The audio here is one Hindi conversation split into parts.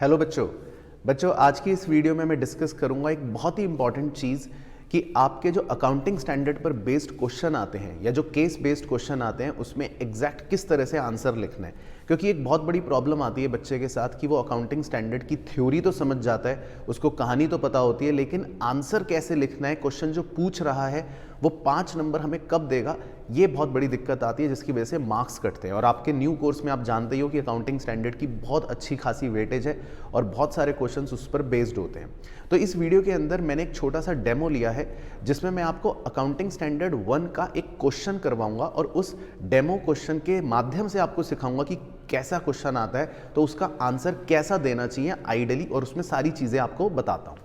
हेलो बच्चों। आज की इस वीडियो में मैं डिस्कस करूंगा एक बहुत ही इंपॉर्टेंट चीज़ कि आपके जो अकाउंटिंग स्टैंडर्ड पर बेस्ड क्वेश्चन आते हैं या जो केस बेस्ड क्वेश्चन आते हैं उसमें एग्जैक्ट किस तरह से आंसर लिखना है। क्योंकि एक बहुत बड़ी प्रॉब्लम आती है बच्चे के साथ कि वो अकाउंटिंग स्टैंडर्ड की थ्योरी तो समझ जाता है, उसको कहानी तो पता होती है, लेकिन आंसर कैसे लिखना है, क्वेश्चन जो पूछ रहा है वो 5 नंबर हमें कब देगा, ये बहुत बड़ी दिक्कत आती है जिसकी वजह से मार्क्स कटते हैं। और आपके न्यू कोर्स में आप जानते ही हो कि अकाउंटिंग स्टैंडर्ड की बहुत अच्छी खासी वेटेज है और बहुत सारे क्वेश्चंस उस पर बेस्ड होते हैं। तो इस वीडियो के अंदर मैंने एक छोटा सा डेमो लिया है जिसमें मैं आपको अकाउंटिंग स्टैंडर्ड 1 का एक क्वेश्चन करवाऊंगा और उस डेमो क्वेश्चन के माध्यम से आपको सिखाऊंगा कि कैसा क्वेश्चन आता है तो उसका आंसर कैसा देना चाहिए आइडियली, और उसमें सारी चीज़ें आपको बताता हूँ।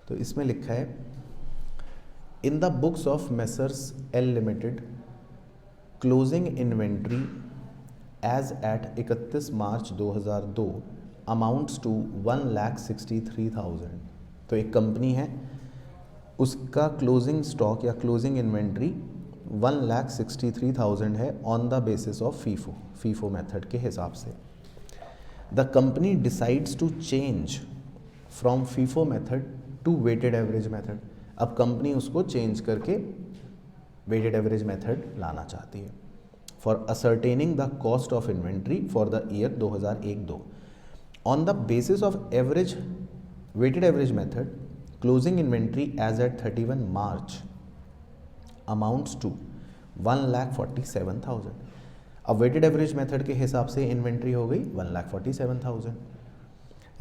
तो इसमें लिखा है, in the books of Messrs L Limited closing inventory as at 31 March 2002 amounts to 1,63,000। तो एक कंपनी है, उसका क्लोजिंग स्टॉक या क्लोजिंग इन्वेंट्री 1,63,000 है on the basis of FIFO method के हिसाब से। The company decides to change from FIFO method to weighted average method. अब कंपनी उसको चेंज करके वेटेड एवरेज मेथड लाना चाहती है for ascertaining the cost of inventory for the year 2001-2 on the basis of average weighted average method closing inventory as at 31 March amounts to 1,47,000। अब वेटेड एवरेज मेथड के हिसाब से इन्वेंट्री हो गई 1,47,000।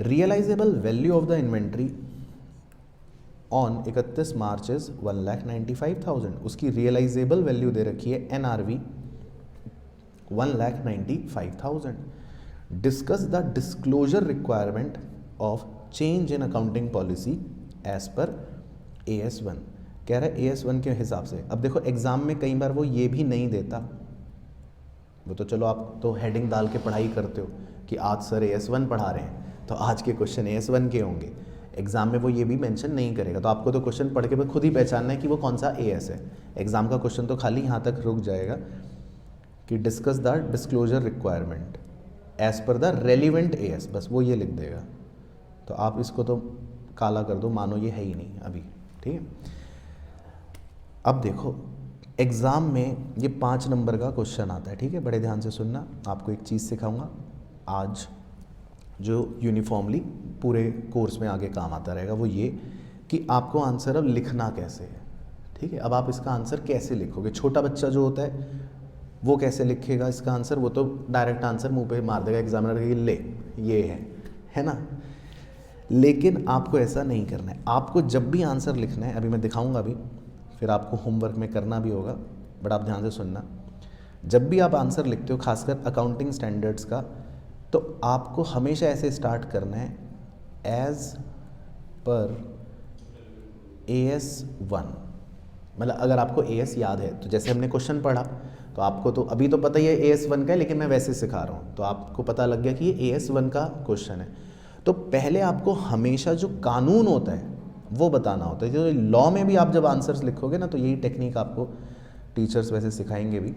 Realisable value of the inventory on 31 March is 1,95,000। उसकी रियलाइजेबल वैल्यू दे रखी है NRV 1,95,000। Discuss the disclosure requirement of change in accounting policy as per AS1। कह रहा है AS1 के हिसाब से। अब देखो एग्जाम में कई बार वो ये भी नहीं देता, वो तो चलो आप तो हेडिंग डाल के पढ़ाई करते हो कि आज सर AS1 पढ़ा रहे हैं तो आज के क्वेश्चन AS1 के होंगे। एग्जाम में वो ये भी मेंशन नहीं करेगा, तो आपको तो क्वेश्चन पढ़ के खुद ही पहचानना है कि वो कौन सा AS है। एग्जाम का क्वेश्चन तो खाली यहाँ तक रुक जाएगा कि discuss the disclosure requirement as per the relevant AS, बस वो ये लिख देगा। तो आप इसको तो काला कर दो, मानो ये है ही नहीं अभी, ठीक है। अब देखो एग्ज़ाम में ये 5 नंबर का क्वेश्चन आता है, ठीक है, बड़े ध्यान से सुनना। आपको एक चीज़ सिखाऊंगा आज जो यूनिफॉर्मली पूरे कोर्स में आगे काम आता रहेगा, वो ये कि आपको आंसर अब लिखना कैसे है, ठीक है। अब आप इसका आंसर कैसे लिखोगे, छोटा बच्चा जो होता है वो कैसे लिखेगा इसका आंसर, वो तो डायरेक्ट आंसर मुंह पे मार देगा एग्जामिनर के, ले ये है ना। लेकिन आपको ऐसा नहीं करना है। आपको जब भी आंसर लिखना है, अभी मैं दिखाऊंगा अभी, फिर आपको होमवर्क में करना भी होगा, बट आप ध्यान से सुनना। जब भी आप आंसर लिखते हो, खासकर अकाउंटिंग स्टैंडर्ड्स का, तो आपको हमेशा ऐसे स्टार्ट करना है, एज पर AS1। मतलब अगर आपको AS याद है तो जैसे हमने क्वेश्चन पढ़ा तो आपको तो अभी तो पता ही है AS1 का है, लेकिन मैं वैसे सिखा रहा हूँ तो आपको पता लग गया कि ये AS1 का क्वेश्चन है। तो पहले आपको हमेशा जो कानून होता है वो बताना होता है। जो लॉ में भी आप जब आंसर्स लिखोगे ना, तो यही टेक्निक आपको टीचर्स वैसे सिखाएंगे भी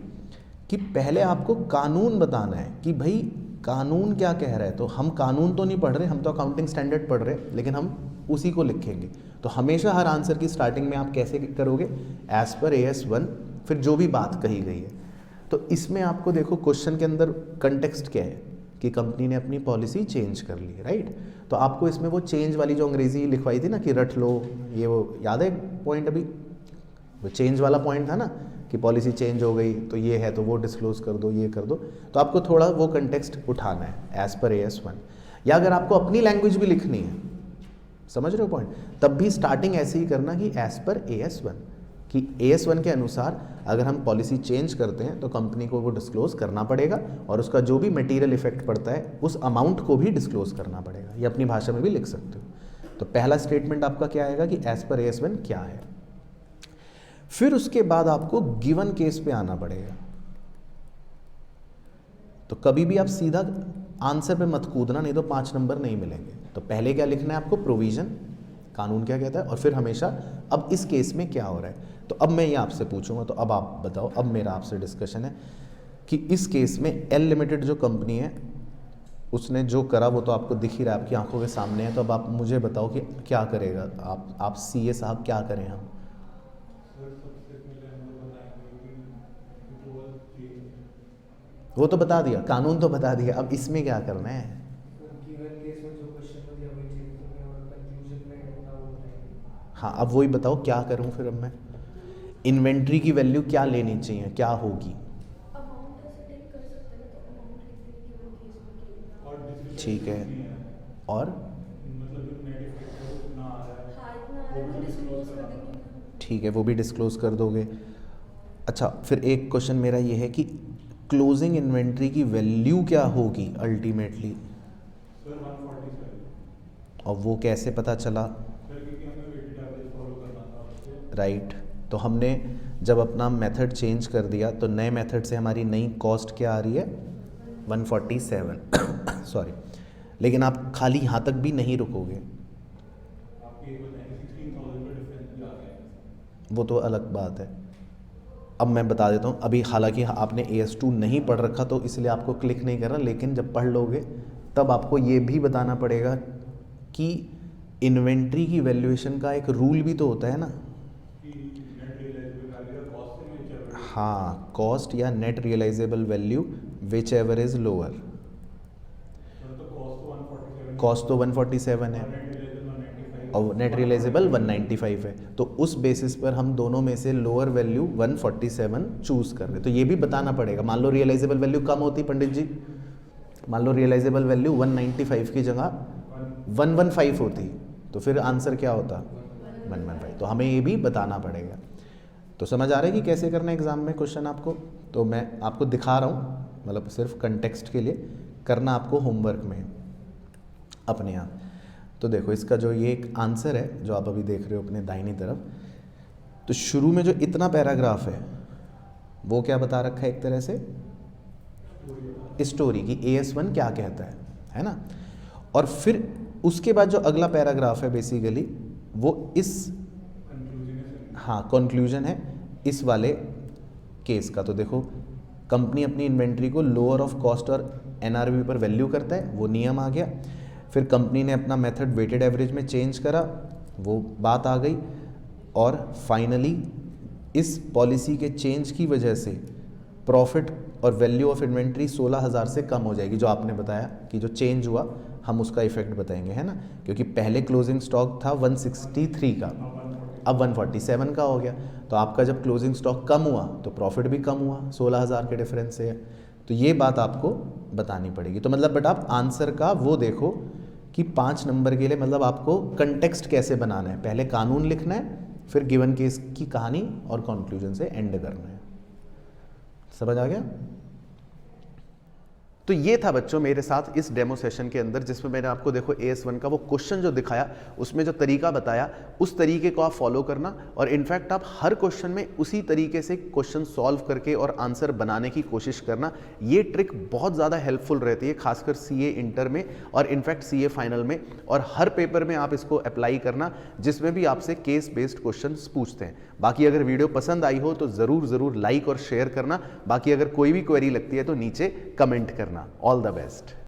कि पहले आपको कानून बताना है कि भाई कानून क्या कह रहा है। तो हम कानून तो नहीं पढ़ रहे, हम तो अकाउंटिंग स्टैंडर्ड पढ़ रहे, लेकिन हम उसी को लिखेंगे। तो हमेशा हर आंसर की स्टार्टिंग में आप कैसे करोगे, एज पर AS1, फिर जो भी बात कही गई है। तो इसमें आपको देखो क्वेश्चन के अंदर कंटेक्स्ट क्या है कि कंपनी ने अपनी पॉलिसी चेंज कर ली, राइट। तो आपको इसमें वो चेंज वाली जो अंग्रेजी लिखवाई थी ना कि रट लो, ये वो याद है पॉइंट, अभी वो चेंज वाला पॉइंट था ना कि पॉलिसी चेंज हो गई तो ये है तो वो डिस्क्लोज कर दो, ये कर दो। तो आपको थोड़ा वो कंटेक्स्ट उठाना है एज पर AS1। या अगर आपको अपनी लैंग्वेज भी लिखनी है, समझ रहे हो पॉइंट, तब भी स्टार्टिंग ऐसे ही करना कि एज पर AS1, कि AS1 के अनुसार अगर हम पॉलिसी चेंज करते हैं तो कंपनी को वो डिस्क्लोज करना पड़ेगा और उसका जो भी मटेरियल इफेक्ट पड़ता है उस अमाउंट को भी डिस्क्लोज करना पड़ेगा। ये अपनी भाषा में भी लिख सकते हो। तो पहला स्टेटमेंट आपका क्या आएगा कि एज पर AS1 क्या है। फिर उसके बाद आपको गिवन केस पे आना पड़ेगा। तो कभी भी आप सीधा आंसर पे मत कूदना, नहीं तो 5 नंबर नहीं मिलेंगे। तो पहले क्या लिखना है आपको, प्रोविजन, कानून क्या कहता है, और फिर हमेशा अब इस केस में क्या हो रहा है। तो अब मैं ये आपसे पूछूंगा, तो अब आप बताओ, अब मेरा आपसे डिस्कशन है कि इस केस में एल लिमिटेड जो कंपनी है उसने जो करा वो तो आपको दिख ही रहा है, आपकी आंखों के सामने है। तो अब आप मुझे बताओ कि क्या करेगा आप सीए साहब, क्या करें हम? वो तो बता दिया, कानून तो बता दिया, अब इसमें क्या करना है? गिवन केस में जो क्वेश्चन में दिया वही चेंज करेंगे और कंक्लूजन में अपना वो बताएंगे। हाँ, अब वही बताओ क्या करूँ फिर अब मैं? इन्वेंट्री की वैल्यू क्या लेनी चाहिए, क्या होगी? अमाउंट ऐसे टिक कर सकते हैं ना, तो अमाउंट लिख देंगे गिवन केस में कि और ठीक है, और मतलब जो नेट इफेक्ट है वो इतना आ रहा है, हाँ इतना आ रहा है तो डिस्क्लोज कर देंगे। ठीक है, वो भी डिस्क्लोज कर दोगे। अच्छा, फिर एक क्वेश्चन मेरा ये है कि क्लोजिंग इन्वेंट्री की वैल्यू क्या होगी अल्टीमेटली, सर 147। और वो कैसे पता चला? सर क्योंकि हमें वेटेड एवरेज फॉलो करना था उससे। राइट, तो हमने जब अपना मेथड चेंज कर दिया तो नए मेथड से हमारी नई कॉस्ट क्या आ रही है? 147 सॉरी। लेकिन आप खाली यहाँ तक भी नहीं रुकोगे, आपके ये बताएंगे 16,000 का डिफरेंस भी आ गया है। वो तो अलग बात है। अब मैं बता देता हूँ, अभी हालांकि आपने AS2 नहीं पढ़ रखा तो इसलिए आपको क्लिक नहीं कर रहा, लेकिन जब पढ़ लोगे तब आपको ये भी बताना पड़ेगा कि इन्वेंट्री की वैल्यूएशन का एक रूल भी तो होता है ना। कि नेट रियलाइजेबल वैल्यू या कॉस्ट से में चल रही है। हाँ, कॉस्ट या net realisable value whichever is lower. Sir तो कॉस्ट तो 147, कॉस्ट तो 147 है और नेट रियलाइजेबल 195 है, तो उस बेसिस पर हम दोनों में से लोअर वैल्यू 147 चूज कर रहे। तो ये भी बताना पड़ेगा। मान लो रियलाइजेबल वैल्यू कम होती पंडित जी, मान लो रियलाइजेबल वैल्यू 195 की जगह 115 होती, तो फिर आंसर क्या होता? 115। तो हमें ये भी बताना पड़ेगा। तो समझ आ रहा है कि कैसे करना है एग्जाम में क्वेश्चन आपको? तो मैं आपको दिखा रहा हूँ, मतलब सिर्फ कंटेक्स्ट के लिए करना आपको होमवर्क में अपने यहाँ। तो देखो इसका जो ये एक आंसर है जो आप अभी देख रहे हो अपने दाहिनी तरफ, तो शुरू में जो इतना पैराग्राफ है वो क्या बता रखा है? एक तरह से स्टोरी की AS1 क्या कहता है ना। और फिर उसके बाद जो अगला पैराग्राफ है बेसिकली वो इस, हाँ, कंक्लूजन है इस वाले केस का। तो देखो, कंपनी अपनी इन्वेंट्री को लोअर ऑफ कॉस्ट और NRV पर वैल्यू करता है, वो नियम आ गया। फिर कंपनी ने अपना मेथड वेटेड एवरेज में चेंज करा, वो बात आ गई। और फाइनली इस पॉलिसी के चेंज की वजह से प्रॉफिट और वैल्यू ऑफ इन्वेंट्री 16,000 से कम हो जाएगी, जो आपने बताया कि जो चेंज हुआ हम उसका इफेक्ट बताएंगे, है ना। क्योंकि पहले क्लोजिंग स्टॉक था 163 का, अब 147 का हो गया। तो आपका जब क्लोजिंग स्टॉक कम हुआ तो प्रॉफिट भी कम हुआ, 16,000 के डिफरेंस से। तो ये बात आपको बतानी पड़ेगी। तो मतलब बट आप आंसर का वो देखो कि 5 नंबर के लिए मतलब आपको कंटेक्स्ट कैसे बनाना है। पहले कानून लिखना है, फिर गिवन केस की कहानी और कंक्लूजन से एंड करना है। समझ आ गया? तो ये था बच्चों मेरे साथ इस डेमो सेशन के अंदर, जिसमें मैंने आपको देखो AS1 का वो क्वेश्चन जो दिखाया, उसमें जो तरीका बताया उस तरीके को आप फॉलो करना। और इनफैक्ट आप हर क्वेश्चन में उसी तरीके से क्वेश्चन सॉल्व करके और आंसर बनाने की कोशिश करना। ये ट्रिक बहुत ज़्यादा हेल्पफुल रहती है, खासकर CA इंटर में और इनफैक्ट CA फाइनल में। और हर पेपर में आप इसको अप्लाई करना जिसमें भी आपसे केस बेस्ड क्वेश्चन पूछते हैं। बाकी अगर वीडियो पसंद आई हो तो ज़रूर लाइक और शेयर करना। बाकी अगर कोई भी क्वेरी लगती है तो नीचे कमेंट करना। All the best.